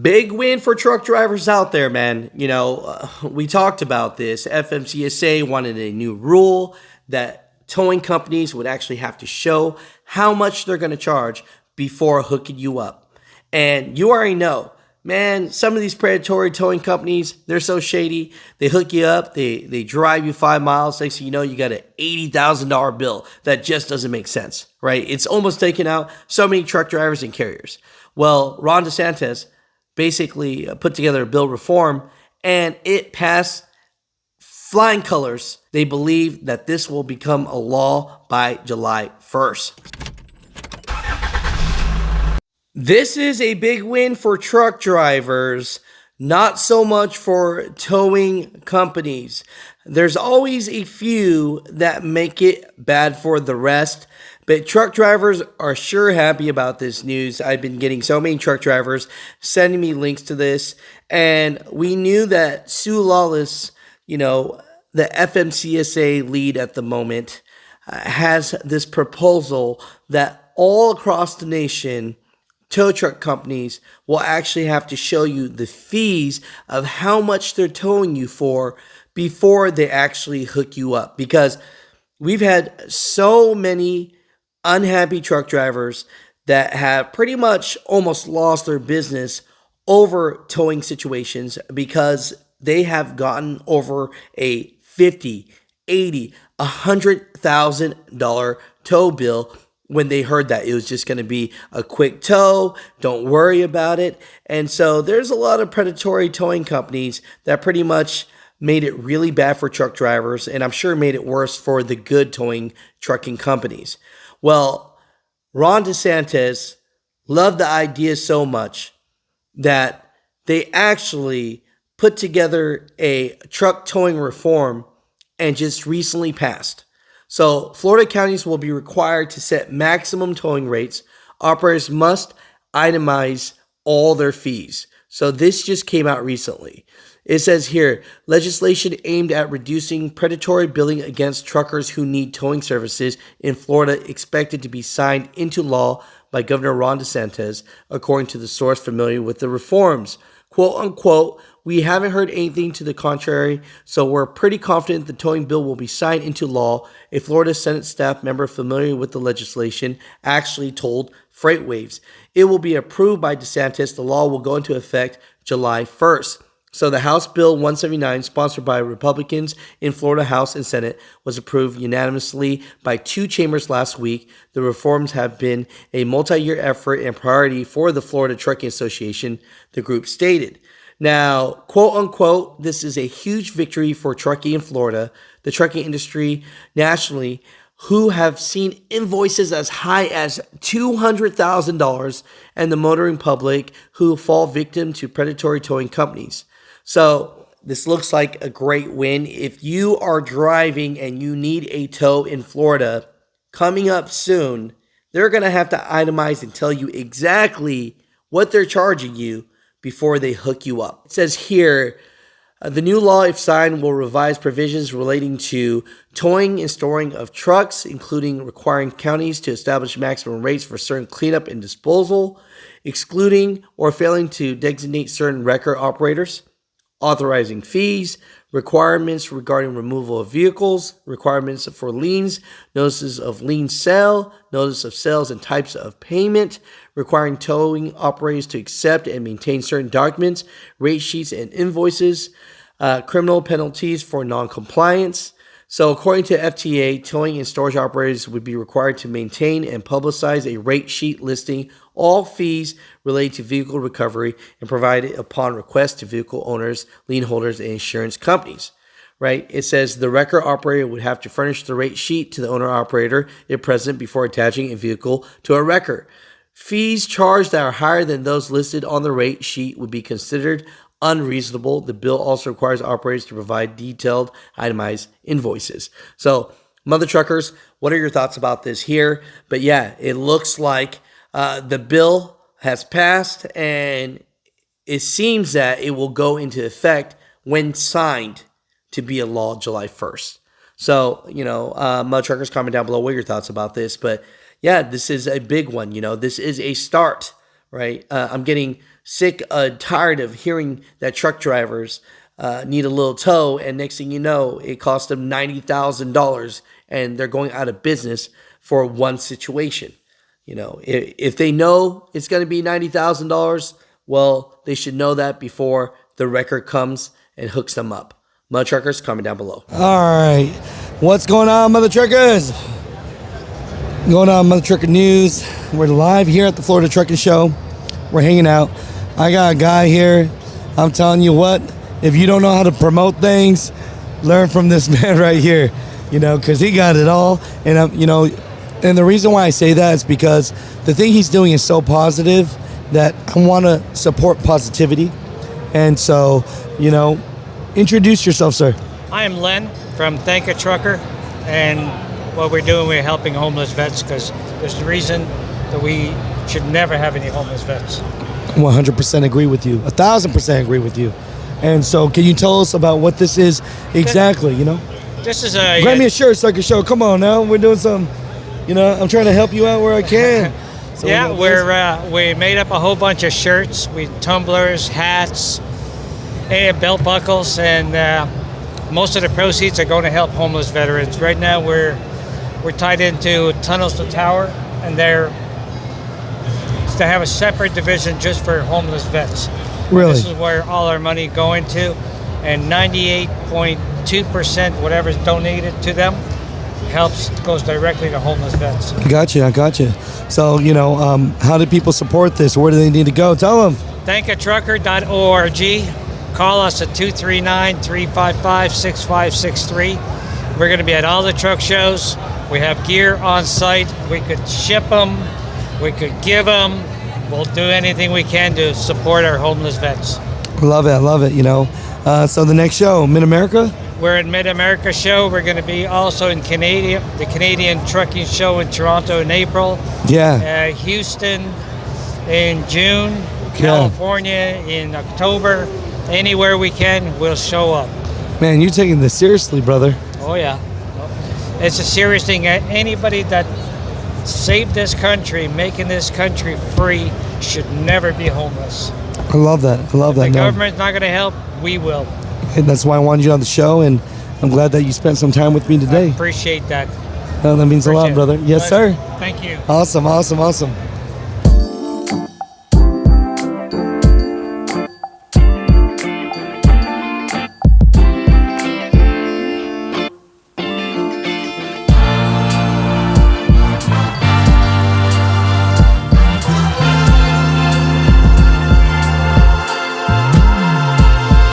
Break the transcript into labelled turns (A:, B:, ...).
A: Big win for truck drivers out there, man. We talked about this. FMCSA wanted a new rule that towing companies would actually have to show how much they're going to charge before hooking you up. And you already know, man, some of these predatory towing companies, they're so shady. They hook you up, they drive you 5 miles. Next thing you know, you got an $80,000 bill. That just doesn't make sense, right? It's almost taken out so many truck drivers and carriers. Well, Ron DeSantis basically put together a bill reform, and it passed flying colors. They believe that this will become a law by July 1st. This is a big win for truck drivers, not so much for towing companies. There's always a few that make it bad for the rest, but truck drivers are sure happy about this news. I've been getting so many truck drivers sending me links to this, and we knew that Sue Lawless, the FMCSA lead at the moment, has this proposal that all across the nation, tow truck companies will actually have to show you the fees of how much they're towing you for before they actually hook you up. Because we've had so many unhappy truck drivers that have pretty much almost lost their business over towing situations because they have gotten over a $50, $80, $100,000 tow bill when they heard that it was just going to be a quick tow, don't worry about it. And so there's a lot of predatory towing companies that pretty much made it really bad for truck drivers, and I'm sure made it worse for the good towing trucking companies. Well, Ron DeSantis loved the idea so much that they actually put together a truck towing reform and just recently passed. So Florida counties will be required to set maximum towing rates. Operators must itemize all their fees. So this just came out recently. It says here, legislation aimed at reducing predatory billing against truckers who need towing services in Florida expected to be signed into law by Governor Ron DeSantis, according to the source familiar with the reforms. Quote unquote, we haven't heard anything to the contrary, so we're pretty confident the towing bill will be signed into law. A Florida Senate staff member familiar with the legislation actually told FreightWaves. It will be approved by DeSantis. The law will go into effect July 1st. So the House Bill 179, sponsored by Republicans in Florida House and Senate, was approved unanimously by two chambers last week. The reforms have been a multi-year effort and priority for the Florida Trucking Association, the group stated. Now, quote unquote, this is a huge victory for trucking in Florida, the trucking industry nationally, who have seen invoices as high as $200,000, and the motoring public who fall victim to predatory towing companies. So this looks like a great win. If you are driving and you need a tow in Florida coming up soon, they're going to have to itemize and tell you exactly what they're charging you before they hook you up. It says here, the new law, if signed, will revise provisions relating to towing and storing of trucks, including requiring counties to establish maximum rates for certain cleanup and disposal, excluding or failing to designate certain wrecker operators, authorizing fees, requirements regarding removal of vehicles, requirements for liens, notices of lien sale, notice of sales and types of payment, requiring towing operators to accept and maintain certain documents, rate sheets and invoices, criminal penalties for non-compliance. So according to FTA, towing and storage operators would be required to maintain and publicize a rate sheet listing all fees related to vehicle recovery and provide it upon request to vehicle owners, lien holders, and insurance companies. Right? It says the wrecker operator would have to furnish the rate sheet to the owner operator if present before attaching a vehicle to a wrecker. Fees charged that are higher than those listed on the rate sheet would be considered unreasonable. The bill also requires operators to provide detailed, itemized invoices. So, Mother Truckers, what are your thoughts about this here? But yeah, it looks like the bill has passed, and it seems that it will go into effect when signed to be a law July 1st. So, Mother Truckers, comment down below what are your thoughts about this. But yeah, this is a big one. This is a start, right? I'm getting sick, tired of hearing that truck drivers need a little tow, and next thing you know, it costs them $90,000, and they're going out of business for one situation. If they know it's going to be $90,000, well, they should know that before the record comes and hooks them up. Mutha Truckers, comment down below.
B: All right, what's going on, Mutha Truckers? Going on, Mutha Trucker News. We're live here at the Florida Trucking Show. We're hanging out. I got a guy here. I'm telling you what, if you don't know how to promote things, learn from this man right here. Because he got it all. And and the reason why I say that is because the thing he's doing is so positive that I want to support positivity. And so, introduce yourself, sir.
C: I am Len from Thank a Trucker, and what we're doing, we're helping homeless vets because there's the reason that we should never have any homeless vets.
B: 100% agree with you. 1,000% agree with you. And so, can you tell us about what this is exactly?
C: This is a.
B: Grab me a shirt so I can show. Come on now, we're doing some. I'm trying to help you out where I can. So
C: yeah, we made up a whole bunch of shirts, tumblers, hats, and belt buckles, and most of the proceeds are going to help homeless veterans. Right now, we're tied into Tunnels to Tower, and they're to have a separate division just for homeless vets.
B: Really?
C: This is where all our money going to, and 98.2%, whatever's donated to them, goes directly to homeless vets.
B: I got you. So, how do people support this? Where do they need to go? Tell them.
C: Thankatrucker.org. Call us at 239-355-6563. We're going to be at all the truck shows. We have gear on site. We could ship them. We could give them. We'll do anything we can to support our homeless vets.
B: Love it. So the next show, Mid-America?
C: We're at Mid-America show. We're going to be also in the Canadian Trucking Show in Toronto in April.
B: Yeah.
C: Houston in June. California in October. Anywhere we can, we'll show up.
B: Man, you're taking this seriously, brother.
C: Oh, yeah. It's a serious thing. Anybody that saved this country, making this country free, should never be homeless.
B: I love that.
C: If the government's not going to help, we will.
B: And that's why I wanted you on the show, and I'm glad that you spent some time with me today.
C: I appreciate that.
B: That means a lot, brother. Yes, sir.
C: Thank you.
B: Awesome.